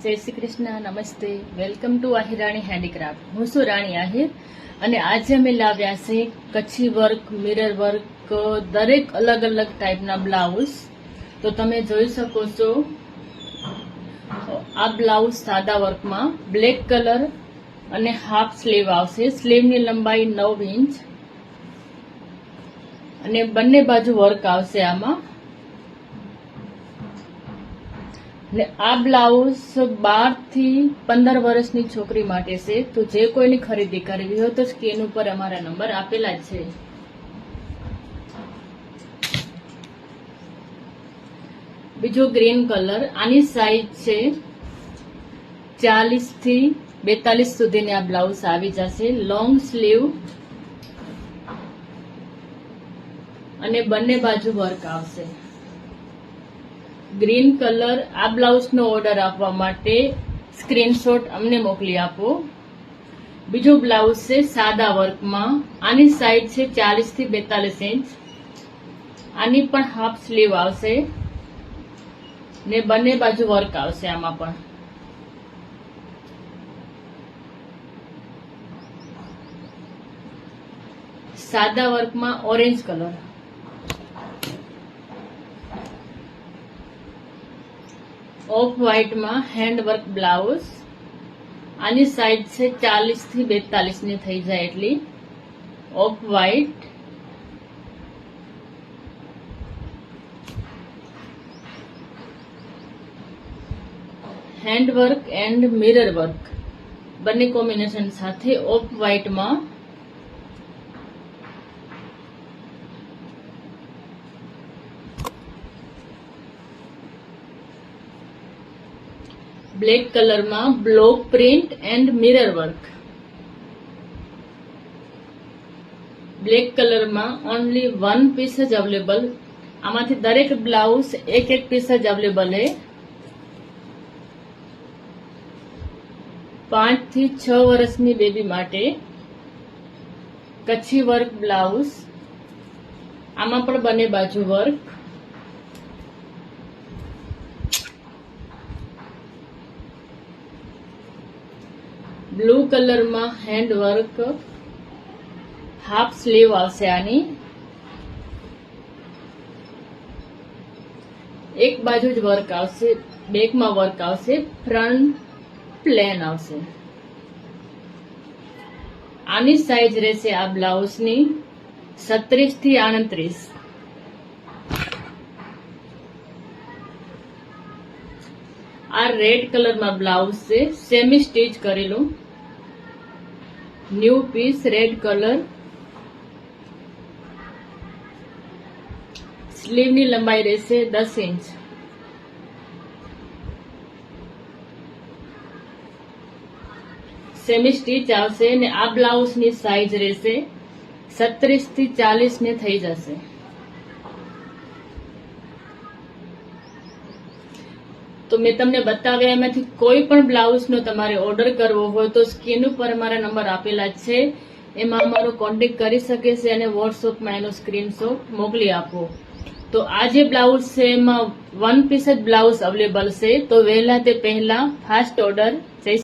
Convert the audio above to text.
જય શ્રી કૃષ્ણ, નમસ્તે, welcome to Ahirani handicraft. હું છું રાણી આહિર અને આજે અમે લાવ્યા છે કચ્છી વર્ક, મિરર વર્ક, દરેક અલગ અલગ ટાઈપના બ્લાઉઝ. તો તમે જોઈ શકો છો આ બ્લાઉઝ સાદા વર્કમાં બ્લેક કલર અને હાફ સ્લીવ આવશે. સ્લીવની લંબાઈ 9 ઇંચ અને બંને બાજુ વર્ક આવશે આમાં. ને આ બ્લાઉઝ 12 થી 15 વર્ષની છોકરી માટે છે. તો જે કોઈની ખરીદી કરવી હોય તો સ્ક્રીન ઉપર અમારા નંબર આપેલા છે. બીજો ગ્રીન કલર, આની સાઈઝ છે 40 થી 42 સુધીની આ બ્લાઉઝ આવી જશે. લોંગ સ્લીવ અને બંને બાજુ વર્ક આવશે. ગ્રીન કલર, આ બ્લાઉઝનો ઓર્ડર આપવા માટે સ્ક્રીનશોટ અમને મોકલી આપો. બીજો બ્લાઉઝ છે સાદા વર્કમાં, આની સાઈઝ છે 40 થી 42 ઇંચ. આની પણ હાફ સ્લીવ આવશે ને બંને બાજુ વર્ક આવશે. આમાં પણ સાદા વર્કમાં ઓરેન્જ કલર, ઓફ વ્હાઇટમાં હેન્ડવર્ક બ્લાઉઝ. આની સાઈઝ છે 40 થી 42 ની થઈ જાય એટલી. Off white, handwork and mirror work બંને કોમ્બિનેશન સાથે ઓફ વ્હાઇટમાં. બ્લેક કલરમાં block print and mirror work. Black કલરમાં ઓનલી 1 પીસ જ અવેલેબલ. આમાંથી દરેક બ્લાઉઝ એક પીસ જ અવેલેબલ है. 5 થી 6 વર્ષની બેબી માટે કચ્છી વર્ક બ્લાઉઝ. આમાં પણ બંને બાજુ વર્ક. બ્લુ કલરમાં હેન્ડવર્ક, હાફ સ્લીવ આવશે આની. એક બાજુ જ વર્ક આવશે, બેકમાં વર્ક આવશે, ફ્રન્ટ પ્લેન આવશે. આની સાઈઝ રહેશે આ બ્લાઉઝની 36 થી 38. આ રેડ કલરમાં બ્લાઉઝ છે, સેમી સ્ટીચ કરેલું, ન્યૂ પીસ, રેડ કલર. સ્લીવની લંબાઈ રહેશે 10 ઇંચ. સેમી સ્ટીચ આવશે અને આ બ્લાઉઝની સાઈઝ રહેશે 36 થી 40 ને થઈ જશે. તો મેં તમને બતાવ્યા એમાંથી કોઈ પણ બ્લાઉઝનો તમારે ઓર્ડર કરવો હોય તો સ્ક્રીન ઉપર અમારા નંબર આપેલા છે, એમાં અમારો કોન્ટેક્ટ કરી શકે છે અને વોટ્સઅપમાં એનો સ્ક્રીનશોટ મોકલી આપો. તો આ જે બ્લાઉઝ છે એમાં 1 પીસ જ બ્લાઉઝ અવેલેબલ છે. તો વહેલા તે પહેલા ફાસ્ટ ઓર્ડર